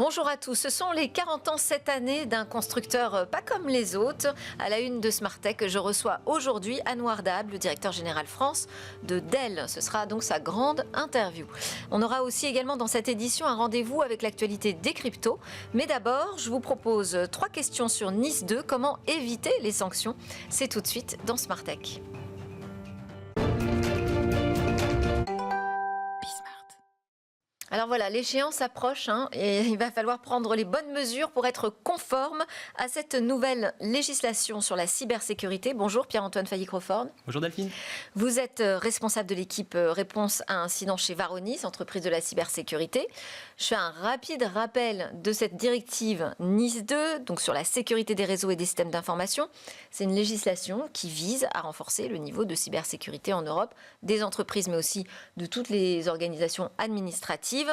Bonjour à tous. Ce sont les 40 ans cette année d'un constructeur pas comme les autres. À la une de Smartech, je reçois aujourd'hui Anouar Daab, le directeur général France de Dell. Ce sera donc sa grande interview. On aura aussi également dans cette édition un rendez-vous avec l'actualité des cryptos. Mais d'abord, je vous propose 3 questions sur Nice 2. Comment éviter les sanctions? C'est tout de suite dans Smartech. Alors voilà, l'échéance approche et il va falloir prendre les bonnes mesures pour être conforme à cette nouvelle législation sur la cybersécurité. Bonjour Pierre-Antoine Failly-Crawford. Bonjour Delphine. Vous êtes responsable de l'équipe réponse à incident chez Varonis, entreprise de la cybersécurité. Je fais un rapide rappel de cette directive NIS 2, donc sur la sécurité des réseaux et des systèmes d'information. C'est une législation qui vise à renforcer le niveau de cybersécurité en Europe, des entreprises mais aussi de toutes les organisations administratives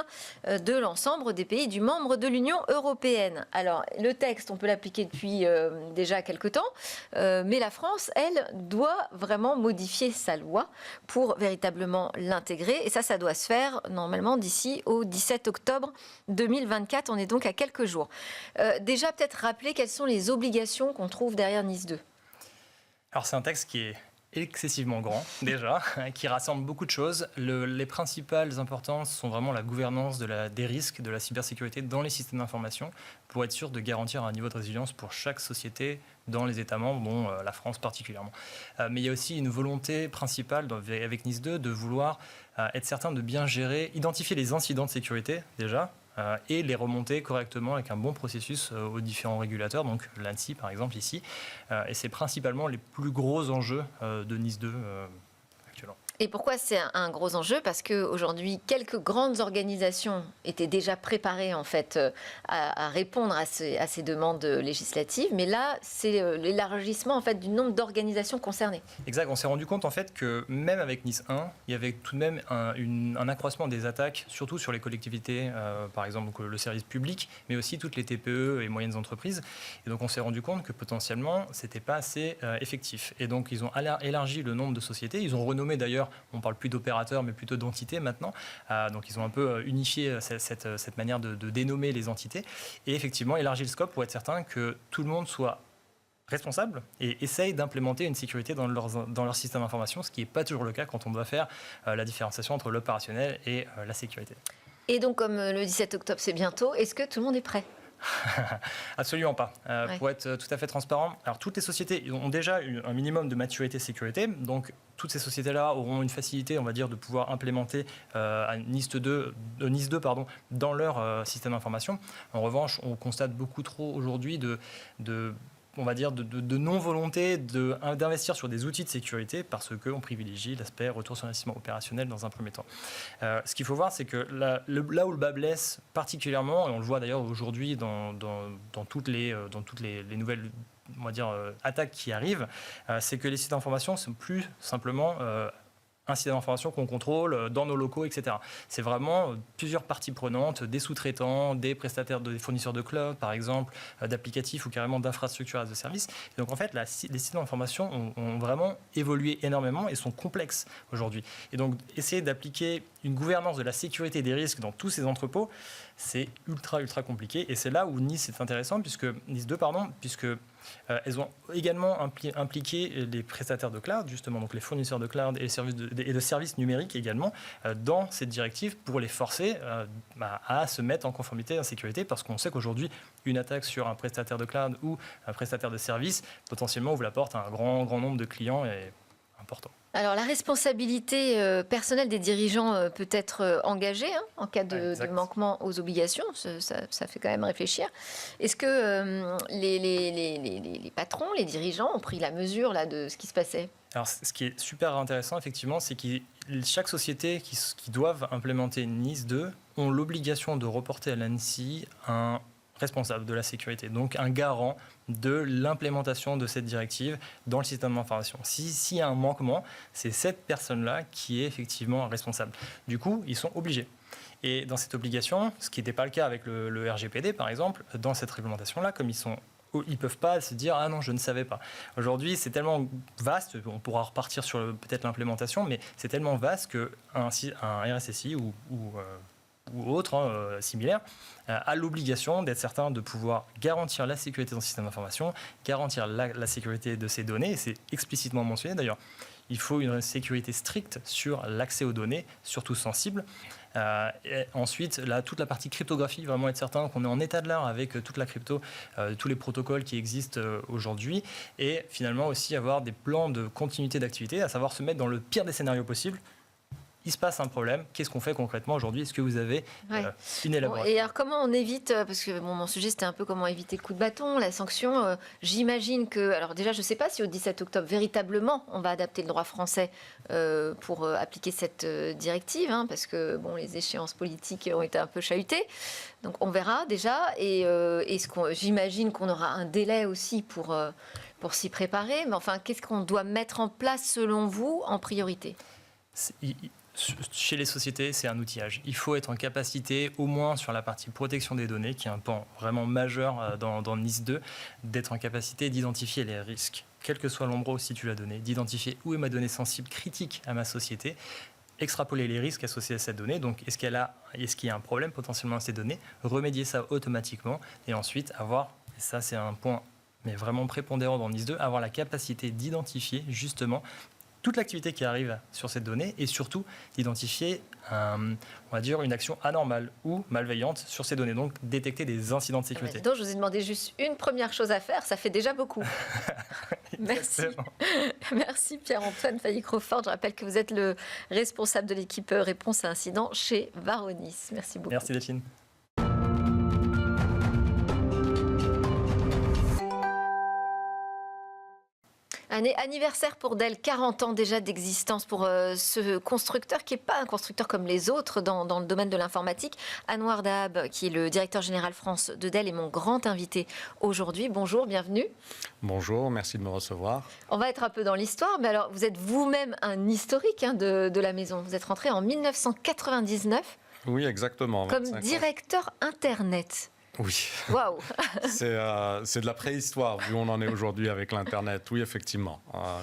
de l'ensemble des pays du membre de l'Union européenne. Alors, le texte, on peut l'appliquer depuis déjà quelques temps, mais la France, elle, doit vraiment modifier sa loi pour véritablement l'intégrer. Et ça doit se faire normalement d'ici au 17 octobre 2024. On est donc à quelques jours. Déjà, peut-être rappeler quelles sont les obligations qu'on trouve derrière NIS 2. Alors, c'est un texte qui est excessivement grand, déjà, qui rassemble beaucoup de choses. Les principales importances sont vraiment la gouvernance des risques de la cybersécurité dans les systèmes d'information pour être sûr de garantir un niveau de résilience pour chaque société dans les États membres, dont la France particulièrement. Mais il y a aussi une volonté principale avec NIS 2 de vouloir être certain de bien gérer, identifier les incidents de sécurité déjà, et les remonter correctement avec un bon processus aux différents régulateurs, donc l'ANSSI par exemple ici. Et c'est principalement les plus gros enjeux de NIS 2 actuellement. Et pourquoi c'est un gros enjeu? Parce qu'aujourd'hui, quelques grandes organisations étaient déjà préparées en fait, à répondre à ces demandes législatives. Mais là, c'est l'élargissement en fait, du nombre d'organisations concernées. Exact. On s'est rendu compte en fait que même avec NIS 1, il y avait tout de même un accroissement des attaques, surtout sur les collectivités, par exemple donc, le service public, mais aussi toutes les TPE et moyennes entreprises. Et donc on s'est rendu compte que potentiellement, ce n'était pas assez effectif. Et donc ils ont élargi le nombre de sociétés. Ils ont renommé d'ailleurs, on ne parle plus d'opérateurs, mais plutôt d'entités maintenant. Donc ils ont un peu unifié cette manière de dénommer les entités. Et effectivement, élargi le scope pour être certain que tout le monde soit responsable et essaye d'implémenter une sécurité dans leur système d'information, ce qui n'est pas toujours le cas quand on doit faire la différenciation entre l'opérationnel et la sécurité. Et donc, comme le 17 octobre, c'est bientôt, est-ce que tout le monde est prêt? Absolument pas. Pour être tout à fait transparent, alors toutes les sociétés ont déjà un minimum de maturité sécurité, donc toutes ces sociétés-là auront une facilité, on va dire, de pouvoir implémenter NIS 2 dans leur système d'information. En revanche, on constate beaucoup trop aujourd'hui on va dire, de non-volonté d'investir sur des outils de sécurité parce qu'on privilégie l'aspect retour sur investissement opérationnel dans un premier temps. Ce qu'il faut voir, c'est que là où le bas blesse particulièrement, et on le voit d'ailleurs aujourd'hui dans toutes les nouvelles on va dire, attaques qui arrivent, c'est que les sites d'information sont plus simplement un système d'information qu'on contrôle dans nos locaux, etc. C'est vraiment plusieurs parties prenantes, des sous-traitants, des prestataires, des fournisseurs de cloud, par exemple, d'applicatifs ou carrément d'infrastructures as a service. Et donc en fait, les systèmes d'information ont vraiment évolué énormément et sont complexes aujourd'hui. Et donc essayer d'appliquer une gouvernance de la sécurité des risques dans tous ces entrepôts, c'est ultra compliqué. Et c'est là où NIS est intéressant, NIS 2, puisque elles ont également impliqué les prestataires de cloud, justement, donc les fournisseurs de cloud et de services numériques également, dans cette directive pour les forcer à se mettre en conformité en sécurité, parce qu'on sait qu'aujourd'hui, une attaque sur un prestataire de cloud ou un prestataire de service, potentiellement, ouvre la porte à un grand nombre de clients et important. Alors, la responsabilité personnelle des dirigeants peut être engagée en cas de manquement aux obligations. Ça fait quand même réfléchir. Est-ce que les patrons, les dirigeants ont pris la mesure là, de ce qui se passait? Alors, ce qui est super intéressant, effectivement, c'est que chaque société qui doivent implémenter NIS 2 ont l'obligation de reporter à l'ANSSI un responsable de la sécurité, donc un garant de l'implémentation de cette directive dans le système d'information. S'il y a un manquement, c'est cette personne-là qui est effectivement responsable. Du coup, ils sont obligés. Et dans cette obligation, ce qui n'était pas le cas avec le RGPD, par exemple, dans cette réglementation-là, comme ils ne peuvent pas se dire « Ah non, je ne savais pas ». Aujourd'hui, c'est tellement vaste, on pourra repartir sur peut-être l'implémentation, mais c'est tellement vaste qu'un RSSI ou ou autres similaires, a l'obligation d'être certain de pouvoir garantir la sécurité d'un système d'information, garantir la sécurité de ces données, et c'est explicitement mentionné d'ailleurs. Il faut une sécurité stricte sur l'accès aux données, surtout sensibles. Et ensuite, toute la partie cryptographie, vraiment être certain qu'on est en état de l'art avec toute la crypto, tous les protocoles qui existent aujourd'hui, et finalement aussi avoir des plans de continuité d'activité, à savoir se mettre dans le pire des scénarios possibles. Il se passe un problème, qu'est-ce qu'on fait concrètement aujourd'hui? Est-ce que vous avez une élaboration? Et alors comment on évite, parce que mon sujet c'était un peu comment éviter le coup de bâton, la sanction, j'imagine que, alors déjà je ne sais pas si au 17 octobre véritablement on va adapter le droit français pour appliquer cette directive, parce que les échéances politiques ont été un peu chahutées, donc on verra déjà, et j'imagine qu'on aura un délai aussi pour s'y préparer, mais enfin qu'est-ce qu'on doit mettre en place selon vous en priorité? Chez les sociétés, c'est un outillage. Il faut être en capacité, au moins sur la partie protection des données, qui est un pan vraiment majeur dans NIS 2, d'être en capacité d'identifier les risques, quel que soit l'endroit où se situe la donnée, d'identifier où est ma donnée sensible critique à ma société, extrapoler les risques associés à cette donnée. Donc, est-ce qu'il y a un problème potentiellement à ces données, remédier ça automatiquement, et ensuite avoir, et ça c'est un point mais vraiment prépondérant dans NIS 2, avoir la capacité d'identifier justement toute l'activité qui arrive sur cette donnée et surtout d'identifier, on va dire, une action anormale ou malveillante sur ces données, donc détecter des incidents de sécurité. Donc, je vous ai demandé juste une première chose à faire, ça fait déjà beaucoup. Merci. Merci Pierre-Antoine Failly-Crawford. Je rappelle que vous êtes le responsable de l'équipe réponse à incident chez Varonis. Merci beaucoup. Merci Delphine. Un anniversaire pour Dell, 40 ans déjà d'existence pour ce constructeur qui n'est pas un constructeur comme les autres dans le domaine de l'informatique. Anouar Dahab, qui est le directeur général France de Dell, est mon grand invité aujourd'hui. Bonjour, bienvenue. Bonjour, merci de me recevoir. On va être un peu dans l'histoire, mais alors vous êtes vous-même un historique de la maison. Vous êtes rentré en 1999. Oui, exactement. Comme directeur Internet. Oui. Waouh. C'est de la préhistoire, vu où on en est aujourd'hui avec l'Internet. Oui, effectivement.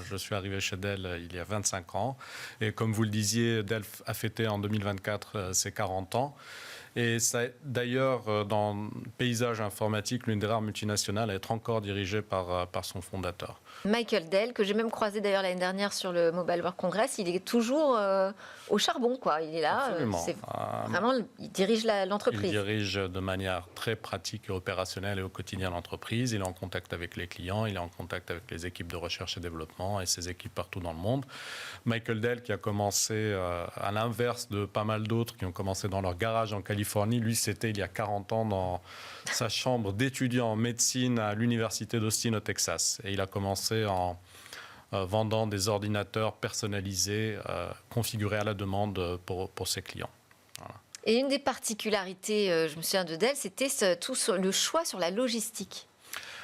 Je suis arrivé chez Dell il y a 25 ans. Et comme vous le disiez, Dell a fêté en 2024 ses 40 ans. Et ça, d'ailleurs, dans le paysage informatique, l'une des rares multinationales à être encore dirigée par son fondateur. Michael Dell, que j'ai même croisé d'ailleurs l'année dernière sur le Mobile World Congress, il est toujours au charbon, quoi. Il est là. Absolument. Vraiment, il dirige l'entreprise. Il dirige de manière très pratique et opérationnelle et au quotidien l'entreprise. Il est en contact avec les clients, il est en contact avec les équipes de recherche et développement et ses équipes partout dans le monde. Michael Dell, qui a commencé à l'inverse de pas mal d'autres qui ont commencé dans leur garage en Californie, lui, c'était il y a 40 ans dans sa chambre d'étudiant en médecine à l'université d'Austin au Texas. Et il a commencé en vendant des ordinateurs personnalisés, configurés à la demande pour ses clients. Voilà. Et une des particularités, je me souviens de Dell, c'était le choix sur la logistique.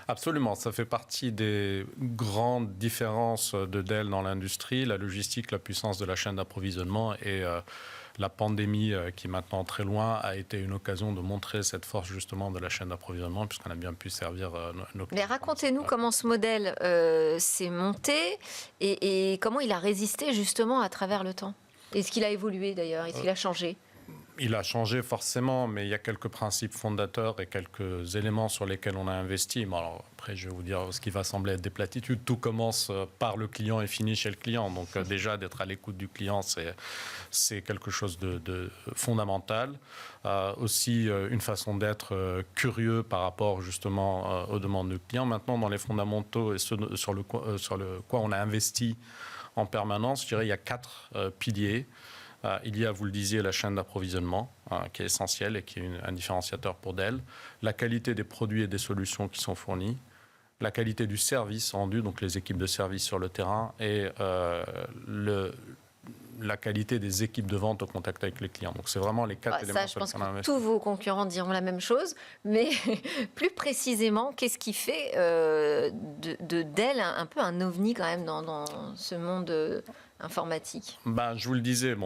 Absolument, ça fait partie des grandes différences de Dell dans l'industrie, la logistique, la puissance de la chaîne d'approvisionnement et la pandémie, qui est maintenant très loin, a été une occasion de montrer cette force justement de la chaîne d'approvisionnement puisqu'on a bien pu servir nos clients. Mais racontez-nous comment ce modèle s'est monté et comment il a résisté justement à travers le temps. Est-ce qu'il a évolué d'ailleurs? Est-ce qu'il a changé? Il a changé forcément, mais il y a quelques principes fondateurs et quelques éléments sur lesquels on a investi. Bon, alors, après, je vais vous dire ce qui va sembler être des platitudes. Tout commence par le client et finit chez le client. Donc déjà, d'être à l'écoute du client, c'est quelque chose de fondamental. Aussi, une façon d'être curieux par rapport justement aux demandes du client. Maintenant, dans les fondamentaux et sur le quoi on a investi en permanence, je dirais il y a 4 piliers. Il y a, vous le disiez, la chaîne d'approvisionnement, qui est essentielle et qui est un différenciateur pour Dell. La qualité des produits et des solutions qui sont fournis. La qualité du service rendu, donc les équipes de service sur le terrain. Et la qualité des équipes de vente au contact avec les clients. Donc c'est vraiment les 4 éléments. Ça, je pense que tous vos concurrents diront la même chose. Mais plus précisément, qu'est-ce qui fait de Dell un peu un ovni quand même dans ce monde informatique? Je vous le disais,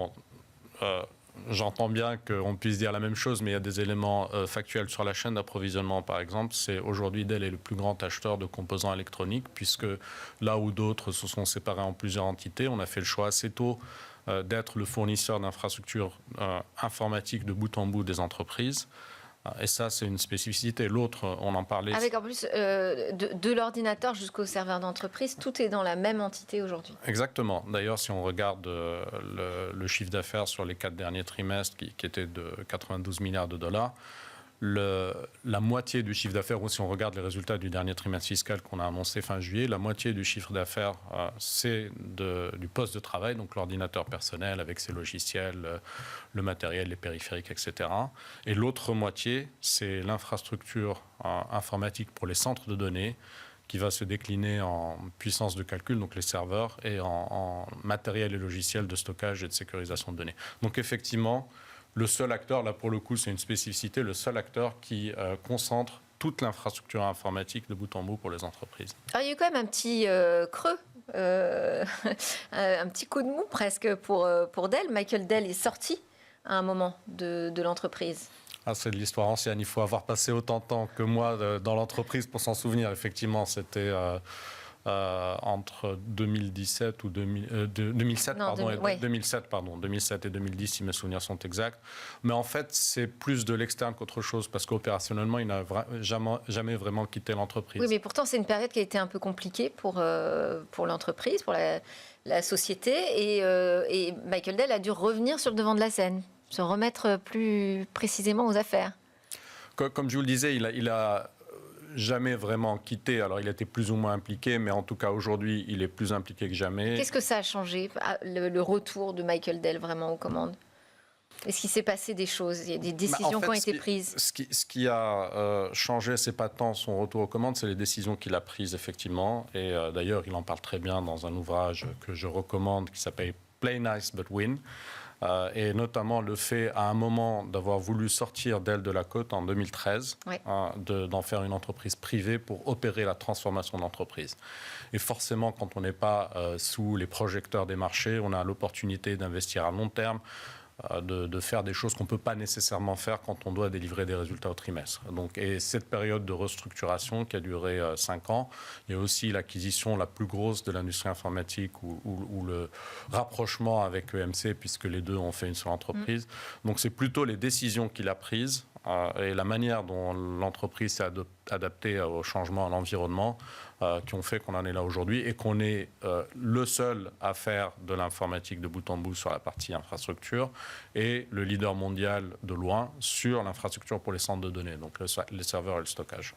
j'entends bien qu'on puisse dire la même chose, mais il y a des éléments factuels sur la chaîne d'approvisionnement, par exemple. C'est aujourd'hui, Dell est le plus grand acheteur de composants électroniques, puisque là où d'autres se sont séparés en plusieurs entités, on a fait le choix assez tôt d'être le fournisseur d'infrastructures informatiques de bout en bout des entreprises. Et ça, c'est une spécificité. L'autre, on en parlait. Avec en plus de l'ordinateur jusqu'au serveur d'entreprise, tout est dans la même entité aujourd'hui. Exactement. D'ailleurs, si on regarde le chiffre d'affaires sur les 4 derniers trimestres, qui était de 92 milliards de dollars, la moitié du chiffre d'affaires, ou si on regarde les résultats du dernier trimestre fiscal qu'on a annoncé fin juillet, la moitié du chiffre d'affaires, c'est du poste de travail, donc l'ordinateur personnel avec ses logiciels, le matériel, les périphériques, etc. Et l'autre moitié, c'est l'infrastructure informatique pour les centres de données, qui va se décliner en puissance de calcul, donc les serveurs, et en matériel et logiciel de stockage et de sécurisation de données. Donc effectivement, le seul acteur, là pour le coup c'est une spécificité, le seul acteur qui concentre toute l'infrastructure informatique de bout en bout pour les entreprises. Alors, il y a eu quand même un petit creux, un petit coup de mou presque pour Dell. Michael Dell est sorti à un moment de l'entreprise. Ah, c'est de l'histoire ancienne, il faut avoir passé autant de temps que moi dans l'entreprise pour s'en souvenir. Effectivement, c'était entre 2017 ou 2007, non, pardon, ouais. 2007 et 2010, si mes souvenirs sont exacts. Mais en fait, c'est plus de l'externe qu'autre chose, parce qu'opérationnellement, il n'a jamais vraiment quitté l'entreprise. Oui, mais pourtant, c'est une période qui a été un peu compliquée pour l'entreprise, pour la société. Et Michael Dell a dû revenir sur le devant de la scène, se remettre plus précisément aux affaires. Comme je vous le disais, il a jamais vraiment quitté. Alors, il était plus ou moins impliqué, mais en tout cas, aujourd'hui, il est plus impliqué que jamais. Qu'est-ce que ça a changé, le retour de Michael Dell vraiment aux commandes ? Est-ce qu'il s'est passé des choses ? Il y a des décisions qui ont été prises. Ce qui a changé, c'est pas tant son retour aux commandes, c'est les décisions qu'il a prises, effectivement. Et d'ailleurs, il en parle très bien dans un ouvrage que je recommande qui s'appelle Play Nice but Win. Et notamment le fait, à un moment, d'avoir voulu sortir Dell de la côte en 2013, oui. D'en faire une entreprise privée pour opérer la transformation de l'entreprise. Et forcément, quand on n'est pas sous les projecteurs des marchés, on a l'opportunité d'investir à long terme, de faire des choses qu'on ne peut pas nécessairement faire quand on doit délivrer des résultats au trimestre. Donc, et cette période de restructuration qui a duré 5 ans, il y a aussi l'acquisition la plus grosse de l'industrie informatique ou le rapprochement avec EMC, puisque les deux ont fait une seule entreprise. Donc c'est plutôt les décisions qu'il a prises et la manière dont l'entreprise s'est adaptée au changement, à l'environnement, qui ont fait qu'on en est là aujourd'hui et qu'on est le seul à faire de l'informatique de bout en bout sur la partie infrastructure et le leader mondial de loin sur l'infrastructure pour les centres de données, donc les serveurs et le stockage.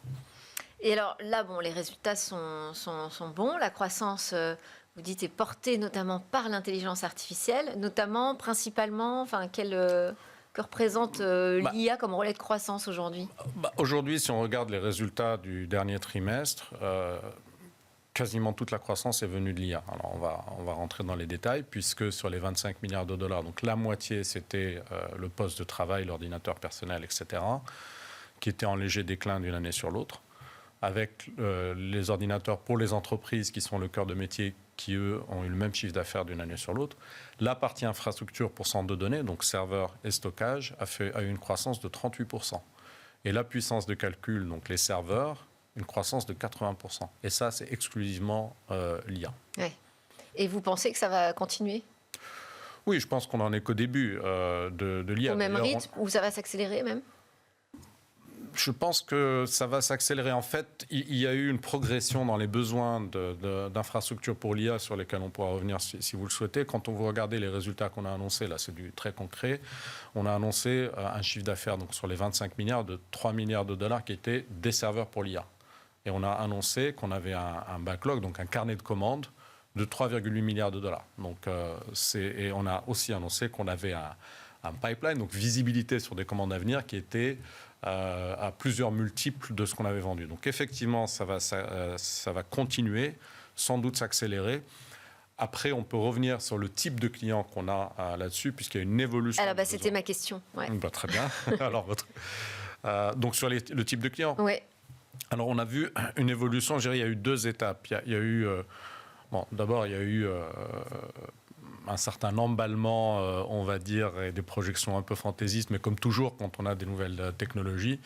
Et alors là, bon, les résultats sont bons. La croissance, vous dites, est portée notamment par l'intelligence artificielle, notamment, principalement, enfin, que représente l'IA comme relais de croissance aujourd'hui ? Aujourd'hui, si on regarde les résultats du dernier trimestre, quasiment toute la croissance est venue de l'IA. Alors on va rentrer dans les détails, puisque sur les 25 milliards de dollars, donc la moitié c'était le poste de travail, l'ordinateur personnel, etc., qui était en léger déclin d'une année sur l'autre, avec les ordinateurs pour les entreprises qui sont le cœur de métier, qui, eux, ont eu le même chiffre d'affaires d'une année sur l'autre. La partie infrastructure pour centre de données, donc serveur et stockage, a eu une croissance de 38%. Et la puissance de calcul, donc les serveurs, une croissance de 80%. Et ça, c'est exclusivement l'IA. Ouais. Et vous pensez que ça va continuer ? Oui, je pense qu'on n'en est qu'au début de l'IA. Au même rythme, ou ça va s'accélérer même ? Je pense que ça va s'accélérer. En fait, il y a eu une progression dans les besoins d'infrastructures pour l'IA sur lesquels on pourra revenir si vous le souhaitez. Quand on vous regardez les résultats qu'on a annoncés, là c'est du très concret, on a annoncé un chiffre d'affaires donc sur les 25 milliards de 3 milliards de dollars qui étaient des serveurs pour l'IA. Et on a annoncé qu'on avait un backlog, donc un carnet de commandes de 3,8 milliards de dollars. Donc, et on a aussi annoncé qu'on avait un pipeline, donc visibilité sur des commandes à venir qui était à plusieurs multiples de ce qu'on avait vendu. Donc effectivement, ça va continuer, sans doute s'accélérer. Après, on peut revenir sur le type de client qu'on a là-dessus, puisqu'il y a une évolution. Alors, c'était ma question. Ouais. Très bien. Alors, donc sur le type de client. Oui. Alors, on a vu une évolution. Je dirais, il y a eu 2 étapes. Il y a eu d'abord, il y a eu un certain emballement, on va dire, et des projections un peu fantaisistes, mais comme toujours quand on a des nouvelles technologies.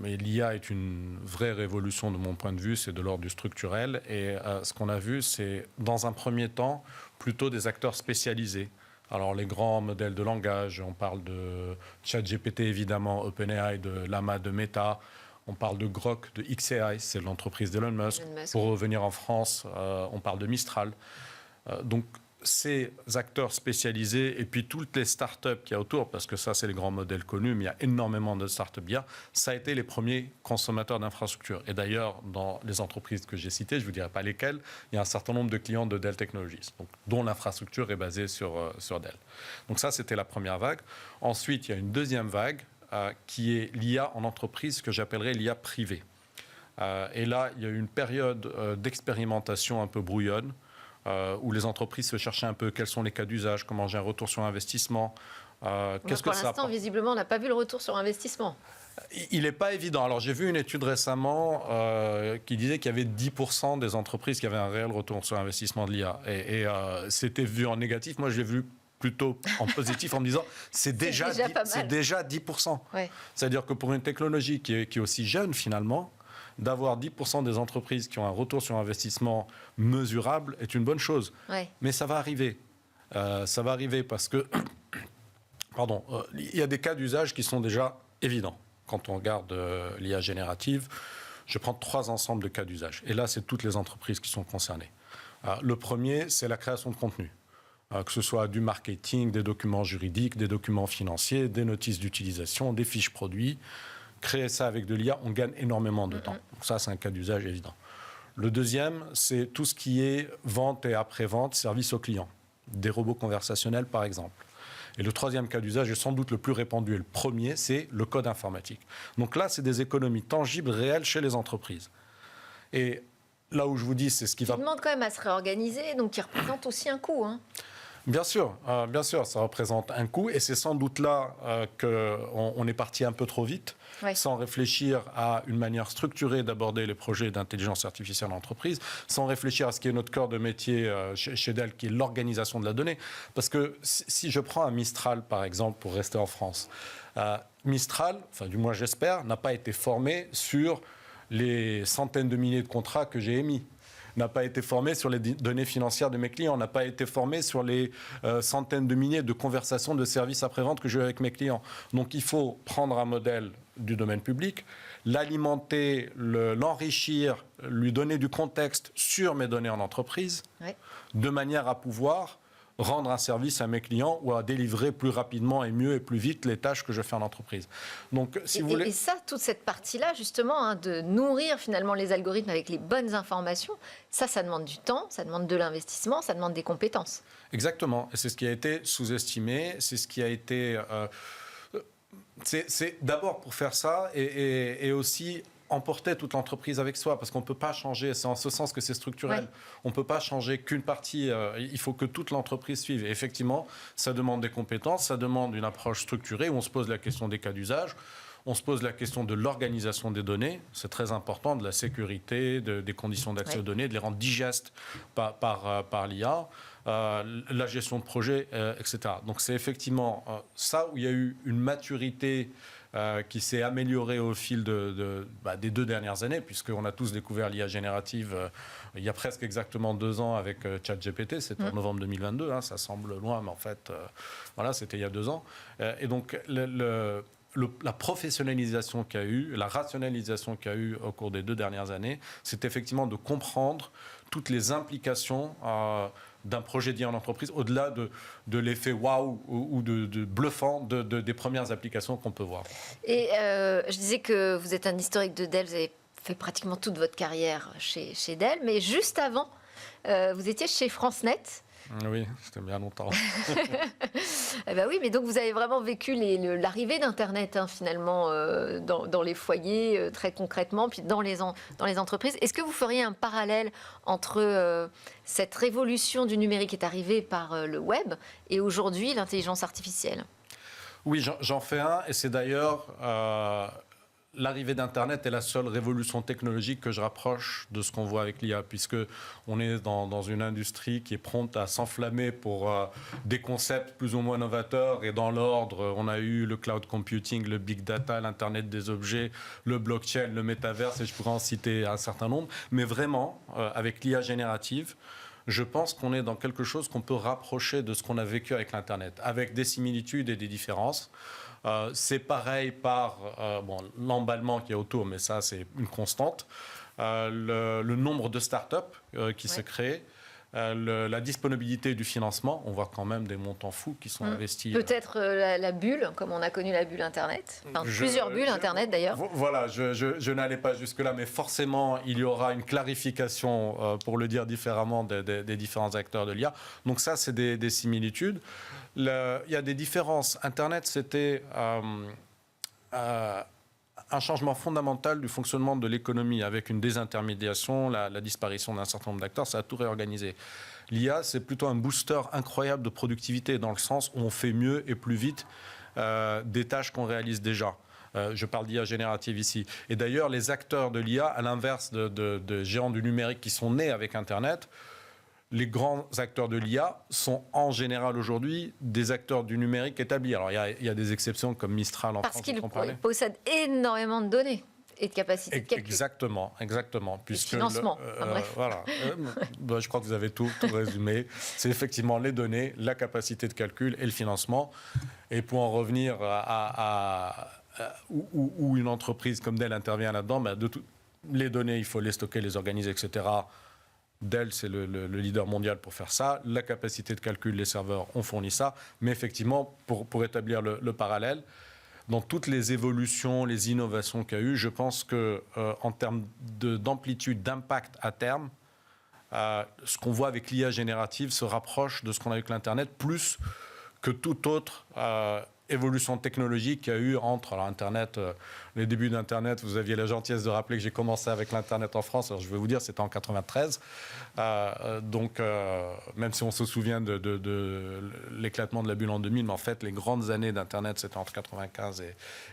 Mais l'IA est une vraie révolution de mon point de vue, c'est de l'ordre du structurel. Et ce qu'on a vu, c'est dans un premier temps plutôt des acteurs spécialisés. Alors les grands modèles de langage, on parle de ChatGPT évidemment, OpenAI, de Llama, de Meta. On parle de Grok, de XAI, c'est l'entreprise d'Elon Musk. Pour revenir en France, on parle de Mistral. Donc ces acteurs spécialisés et puis toutes les startups qu'il y a autour, parce que ça c'est les grands modèles connus, mais il y a énormément de startups IA, ça a été les premiers consommateurs d'infrastructures. Et d'ailleurs, dans les entreprises que j'ai citées, je ne vous dirai pas lesquelles, il y a un certain nombre de clients de Dell Technologies, donc, dont l'infrastructure est basée sur Dell. Donc ça c'était la première vague. Ensuite, il y a une deuxième vague qui est l'IA en entreprise, que j'appellerais l'IA privée. Et là, il y a eu une période d'expérimentation un peu brouillonne, où les entreprises se cherchaient un peu quels sont les cas d'usage, comment j'ai un retour sur investissement. Qu'est-ce que ça apporte ? Pour l'instant, visiblement, on n'a pas vu le retour sur investissement. Il n'est pas évident. Alors, j'ai vu une étude récemment qui disait qu'il y avait 10% des entreprises qui avaient un réel retour sur investissement de l'IA. Et c'était vu en négatif. Moi, je l'ai vu plutôt en positif en me disant c'est déjà 10%. Ouais. C'est-à-dire que pour une technologie qui est aussi jeune, finalement, d'avoir 10% des entreprises qui ont un retour sur investissement mesurable est une bonne chose. Ouais. Mais ça va arriver. Ça va arriver parce que, il y a des cas d'usage qui sont déjà évidents. Quand on regarde l'IA générative, je prends 3 ensembles de cas d'usage. Et là, c'est toutes les entreprises qui sont concernées. Le premier, c'est la création de contenu. Que ce soit du marketing, des documents juridiques, des documents financiers, des notices d'utilisation, des fiches produits. Créer ça avec de l'IA, on gagne énormément de temps. Donc ça, c'est un cas d'usage évident. Le deuxième, c'est tout ce qui est vente et après-vente, service aux clients. Des robots conversationnels, par exemple. Et le troisième cas d'usage est sans doute le plus répandu. Et le premier, c'est le code informatique. Donc là, c'est des économies tangibles, réelles chez les entreprises. Et là où je vous dis, c'est ce qui va... demande quand même à se réorganiser, donc qui représente aussi un coût. Bien sûr, ça représente un coût. Et c'est sans doute là qu'on est parti un peu trop vite. Oui. Sans réfléchir à une manière structurée d'aborder les projets d'intelligence artificielle en entreprise, sans réfléchir à ce qui est notre cœur de métier chez Dell, qui est l'organisation de la donnée. Parce que si je prends un Mistral, par exemple, pour rester en France, Mistral, enfin du moins j'espère, n'a pas été formé sur les centaines de milliers de contrats que j'ai émis. N'a pas été formé sur les données financières de mes clients, n'a pas été formé sur les centaines de milliers de conversations de services après-vente que j'ai avec mes clients. Donc il faut prendre un modèle du domaine public, l'alimenter, l'enrichir, lui donner du contexte sur mes données en entreprise, oui, de manière à pouvoir rendre un service à mes clients ou à délivrer plus rapidement et mieux et plus vite les tâches que je fais en entreprise. Donc, si vous voulez... Et ça, toute cette partie-là, justement, de nourrir finalement les algorithmes avec les bonnes informations, ça demande du temps, ça demande de l'investissement, ça demande des compétences. Exactement. Et c'est ce qui a été sous-estimé, c'est ce qui a été... C'est d'abord pour faire ça et aussi emporter toute l'entreprise avec soi, parce qu'on ne peut pas changer, c'est en ce sens que c'est structurel, ouais, on ne peut pas changer qu'une partie, il faut que toute l'entreprise suive. Et effectivement, ça demande des compétences, ça demande une approche structurée où on se pose la question des cas d'usage, on se pose la question de l'organisation des données, c'est très important, de la sécurité, des conditions d'accès, ouais, aux données, de les rendre digestes par l'IA, la gestion de projet, etc. Donc c'est effectivement ça où il y a eu une maturité qui s'est améliorée au fil des 2 dernières années, puisqu'on a tous découvert l'IA générative il y a presque exactement 2 ans avec ChatGPT, c'était en novembre 2022, ça semble loin, mais en fait, voilà, c'était il y a 2 ans. Et donc, la professionnalisation qu'il y a eu, la rationalisation qu'il y a eu au cours des 2 dernières années, c'est effectivement de comprendre toutes les implications d'un projet d'IA en entreprise, au-delà de l'effet waouh ou de bluffant des premières applications qu'on peut voir. Et je disais que vous êtes un historique de Dell, vous avez fait pratiquement toute votre carrière chez Dell, mais juste avant, vous étiez chez FranceNet. Oui, c'était bien longtemps. Eh ben oui, mais donc vous avez vraiment vécu l'arrivée d'Internet, finalement, dans les foyers, très concrètement, puis dans les entreprises. Est-ce que vous feriez un parallèle entre cette révolution du numérique qui est arrivée par le web et aujourd'hui l'intelligence artificielle ? Oui, j'en fais un, et c'est d'ailleurs l'arrivée d'Internet est la seule révolution technologique que je rapproche de ce qu'on voit avec l'IA, puisqu'on est dans une industrie qui est prompte à s'enflammer pour des concepts plus ou moins novateurs. Et dans l'ordre, on a eu le cloud computing, le big data, l'Internet des objets, le blockchain, le métaverse, et je pourrais en citer un certain nombre. Mais vraiment, avec l'IA générative, je pense qu'on est dans quelque chose qu'on peut rapprocher de ce qu'on a vécu avec l'Internet, avec des similitudes et des différences. C'est pareil par l'emballement qu'il y a autour, mais ça, c'est une constante. Le nombre de startups qui se créent, la disponibilité du financement. On voit quand même des montants fous qui sont investis. Peut-être la bulle, comme on a connu la bulle Internet. Enfin, plusieurs bulles Internet, d'ailleurs. Voilà, je n'allais pas jusque-là, mais forcément, il y aura une clarification, pour le dire différemment, des différents acteurs de l'IA. Donc ça, c'est des similitudes. Il y a des différences. Internet, c'était un changement fondamental du fonctionnement de l'économie avec une désintermédiation, la disparition d'un certain nombre d'acteurs, ça a tout réorganisé. L'IA, c'est plutôt un booster incroyable de productivité dans le sens où on fait mieux et plus vite des tâches qu'on réalise déjà. Je parle d'IA générative ici. Et d'ailleurs, les acteurs de l'IA, à l'inverse de géants du numérique qui sont nés avec Internet, les grands acteurs de l'IA sont en général aujourd'hui des acteurs du numérique établis. Alors il y a des exceptions comme Mistral en France. Parce qu'ils possèdent énormément de données et de capacités de calcul. Exactement. Puisque financement. Bref. Voilà. Je crois que vous avez tout résumé. C'est effectivement les données, la capacité de calcul et le financement. Et pour en revenir où une entreprise comme Dell intervient là-dedans, les données, il faut les stocker, les organiser, etc. Dell, c'est le leader mondial pour faire ça. La capacité de calcul, les serveurs ont fourni ça. Mais effectivement, pour établir le parallèle, dans toutes les évolutions, les innovations qu'il y a eu, je pense qu'en termes d'amplitude, d'impact à terme, ce qu'on voit avec l'IA générative se rapproche de ce qu'on a avec l'Internet, plus que toute autre évolution technologique qu'il y a eu entre Internet, les débuts d'Internet. Vous aviez la gentillesse de rappeler que j'ai commencé avec l'Internet en France. Alors je vais vous dire, c'était en 93. Donc, même si on se souvient de l'éclatement de la bulle en 2000, mais en fait, les grandes années d'Internet, c'était entre 95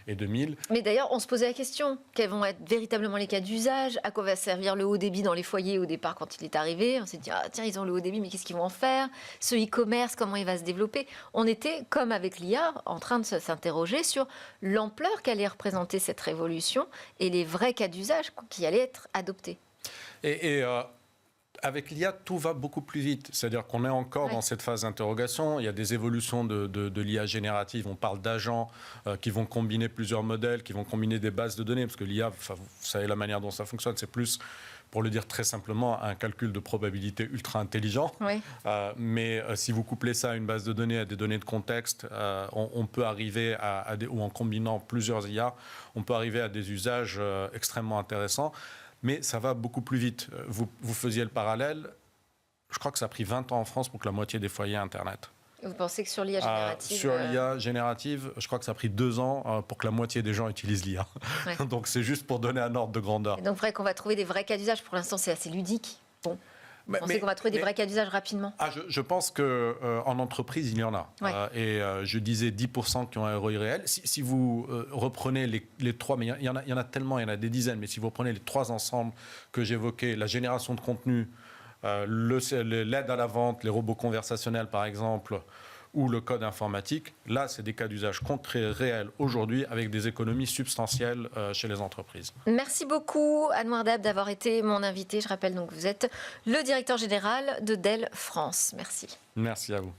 et 2000. Mais d'ailleurs, on se posait la question, quels vont être véritablement les cas d'usage? À quoi va servir le haut débit dans les foyers au départ quand il est arrivé? On s'est dit, tiens, ils ont le haut débit, mais qu'est-ce qu'ils vont en faire? Ce e-commerce, comment il va se développer? On était, comme avec l'IA, en train de s'interroger sur l'ampleur qu'allait représenter cette révolution et les vrais cas d'usage qui allaient être adoptés. Et avec l'IA, tout va beaucoup plus vite. C'est-à-dire qu'on est encore dans cette phase d'interrogation. Il y a des évolutions de l'IA générative. On parle d'agents qui vont combiner plusieurs modèles, qui vont combiner des bases de données. Parce que l'IA, vous savez la manière dont ça fonctionne, c'est plus, pour le dire très simplement, un calcul de probabilité ultra intelligent. Oui. Mais si vous couplez ça à une base de données, à des données de contexte, on peut arriver ou en combinant plusieurs IA, on peut arriver à des usages extrêmement intéressants. Mais ça va beaucoup plus vite. Vous faisiez le parallèle. Je crois que ça a pris 20 ans en France pour que la moitié des foyers aient Internet. Vous pensez que sur l'IA générative Sur l'IA générative, je crois que ça a pris 2 ans pour que la moitié des gens utilisent l'IA. Ouais. Donc c'est juste pour donner un ordre de grandeur. Et donc vrai qu'on va trouver des vrais cas d'usage. Pour l'instant, c'est assez ludique. Bon. Vous pensez qu'on va trouver des vrais cas d'usage rapidement? Je pense qu'en entreprise, il y en a. Ouais. Je disais 10% qui ont un ROI réel. Si vous reprenez les 3, mais il y en a tellement, il y en a des dizaines, mais si vous reprenez les 3 ensembles que j'évoquais, la génération de contenu, l'aide à la vente, les robots conversationnels par exemple, ou le code informatique, là, c'est des cas d'usage concrets, réels aujourd'hui, avec des économies substantielles chez les entreprises. Merci beaucoup, Anouar Dab, d'avoir été mon invité. Je rappelle donc que vous êtes le directeur général de Dell France. Merci. Merci à vous.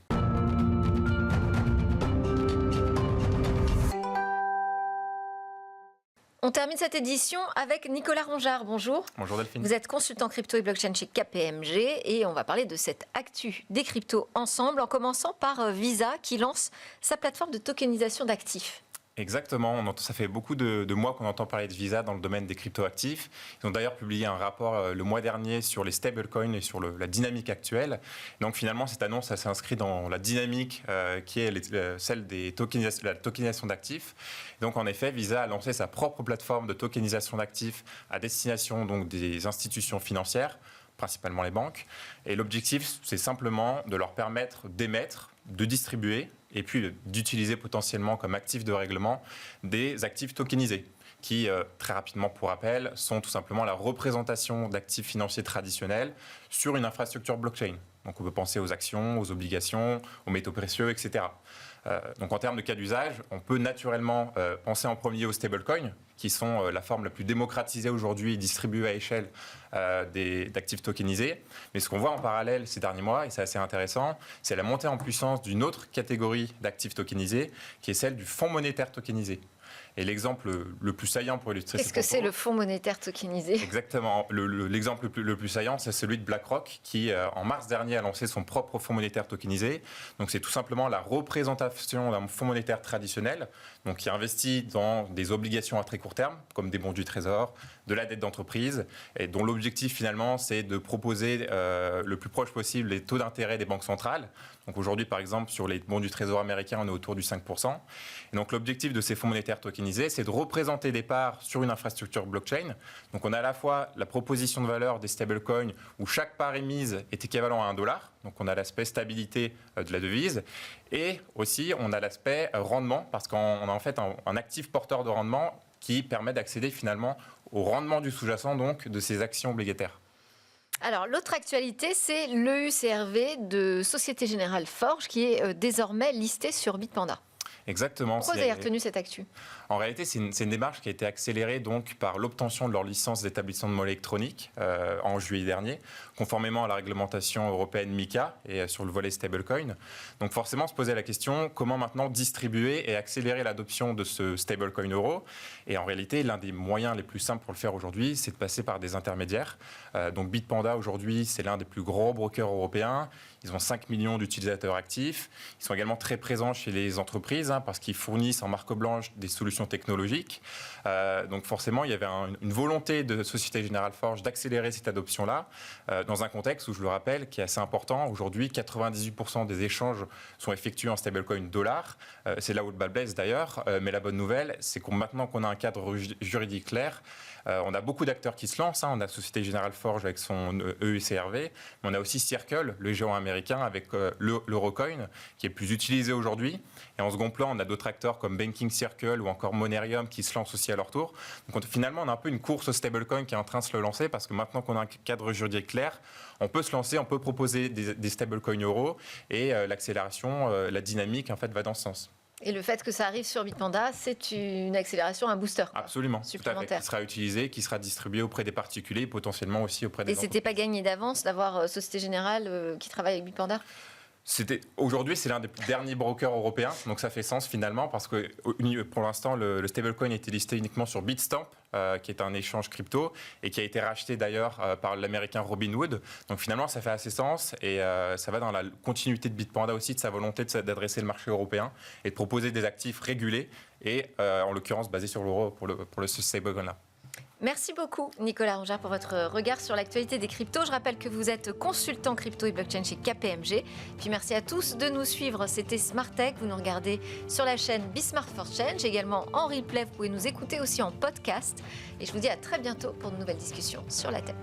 On termine cette édition avec Nicolas Rongeard. Bonjour. Bonjour Delphine. Vous êtes consultant crypto et blockchain chez KPMG et on va parler de cette actu des cryptos ensemble, en commençant par Visa qui lance sa plateforme de tokenisation d'actifs. Exactement, ça fait beaucoup de mois qu'on entend parler de Visa dans le domaine des cryptoactifs. Ils ont d'ailleurs publié un rapport le mois dernier sur les stablecoins et sur la dynamique actuelle. Donc finalement, cette annonce s'inscrit dans la dynamique qui est celle de la tokenisation d'actifs. Donc en effet, Visa a lancé sa propre plateforme de tokenisation d'actifs à destination donc, des institutions financières, principalement les banques. Et l'objectif, c'est simplement de leur permettre d'émettre, de distribuer et puis d'utiliser potentiellement comme actif de règlement des actifs tokenisés. qui, très rapidement pour rappel, sont tout simplement la représentation d'actifs financiers traditionnels sur une infrastructure blockchain. Donc on peut penser aux actions, aux obligations, aux métaux précieux, etc. Donc en termes de cas d'usage, on peut naturellement penser en premier aux stablecoins, qui sont la forme la plus démocratisée aujourd'hui et distribuée à échelle d'actifs tokenisés. Mais ce qu'on voit en parallèle ces derniers mois, et c'est assez intéressant, c'est la montée en puissance d'une autre catégorie d'actifs tokenisés, qui est celle du fonds monétaire tokenisé. Et l'exemple le plus saillant pour illustrer Qu'est-ce que c'est le fonds monétaire tokenisé ? Exactement. L'exemple le plus saillant, c'est celui de BlackRock qui, en mars dernier, a lancé son propre fonds monétaire tokenisé. Donc, c'est tout simplement la représentation d'un fonds monétaire traditionnel, donc qui investit dans des obligations à très court terme, comme des bons du Trésor, de la dette d'entreprise, et dont l'objectif, finalement, c'est de proposer le plus proche possible les taux d'intérêt des banques centrales. Donc, aujourd'hui, par exemple, sur les bons du Trésor américain, on est autour du 5%. Et donc, l'objectif de ces fonds monétaires tokenisés, c'est de représenter des parts sur une infrastructure blockchain. Donc, on a à la fois la proposition de valeur des stablecoins où chaque part émise est équivalent à $1. Donc, on a l'aspect stabilité de la devise. Et aussi, on a l'aspect rendement, parce qu'on a en fait un actif porteur de rendement qui permet d'accéder finalement au rendement du sous-jacent, donc de ces actions obligataires. Alors, l'autre actualité, c'est l'EUCRV de Société Générale Forge qui est désormais listé sur Bitpanda. Exactement. Pourquoi vous avez retenu cette actu ? En réalité, c'est une démarche qui a été accélérée donc, par l'obtention de leur licence d'établissement de monnaie électronique en juillet dernier, conformément à la réglementation européenne MiCA et sur le volet stablecoin. Donc forcément, se posait la question, comment maintenant distribuer et accélérer l'adoption de ce stablecoin euro ? Et en réalité, l'un des moyens les plus simples pour le faire aujourd'hui, c'est de passer par des intermédiaires. Donc Bitpanda, aujourd'hui, c'est l'un des plus gros brokers européens. Ils ont 5 millions d'utilisateurs actifs. Ils sont également très présents chez les entreprises parce qu'ils fournissent en marque blanche des solutions technologiques. Donc forcément, il y avait une volonté de Société Générale Forge d'accélérer cette adoption-là dans un contexte où, je le rappelle, qui est assez important. Aujourd'hui, 98% des échanges sont effectués en stablecoin dollar. C'est là où le bas blesse d'ailleurs. Mais la bonne nouvelle, c'est que maintenant qu'on a un cadre juridique clair, on a beaucoup d'acteurs qui se lancent. On a Société Générale Forge avec son EUCRV, mais on a aussi Circle, le géant américain, avec l'Eurocoin, qui est plus utilisé aujourd'hui. Et en second plan, on a d'autres acteurs comme Banking Circle ou encore Monerium qui se lancent aussi à leur tour. Donc finalement, on a un peu une course au stablecoin qui est en train de se lancer parce que maintenant qu'on a un cadre juridique clair, on peut se lancer, on peut proposer des stablecoins euros et l'accélération, la dynamique en fait va dans ce sens. Et le fait que ça arrive sur Bitpanda, c'est une accélération, un booster. Absolument, supplémentaire. Tout à fait. Qui sera utilisé, qui sera distribué auprès des particuliers et potentiellement aussi auprès des entreprises. Et c'était pas gagné d'avance d'avoir Société Générale qui travaille avec Bitpanda ? Aujourd'hui, c'est l'un des derniers brokers européens, donc ça fait sens finalement, parce que pour l'instant, le stablecoin a été listé uniquement sur Bitstamp, qui est un échange crypto, et qui a été racheté d'ailleurs par l'américain Robinhood. Donc finalement, ça fait assez sens, et ça va dans la continuité de Bitpanda aussi, de sa volonté d'adresser le marché européen, et de proposer des actifs régulés, et en l'occurrence basés sur l'euro pour le stablecoin-là. Merci beaucoup Nicolas Rongard pour votre regard sur l'actualité des cryptos. Je rappelle que vous êtes consultant crypto et blockchain chez KPMG. Puis merci à tous de nous suivre. C'était Smart Tech. Vous nous regardez sur la chaîne Bismart for Change, également en replay. Vous pouvez nous écouter aussi en podcast. Et je vous dis à très bientôt pour de nouvelles discussions sur la tech.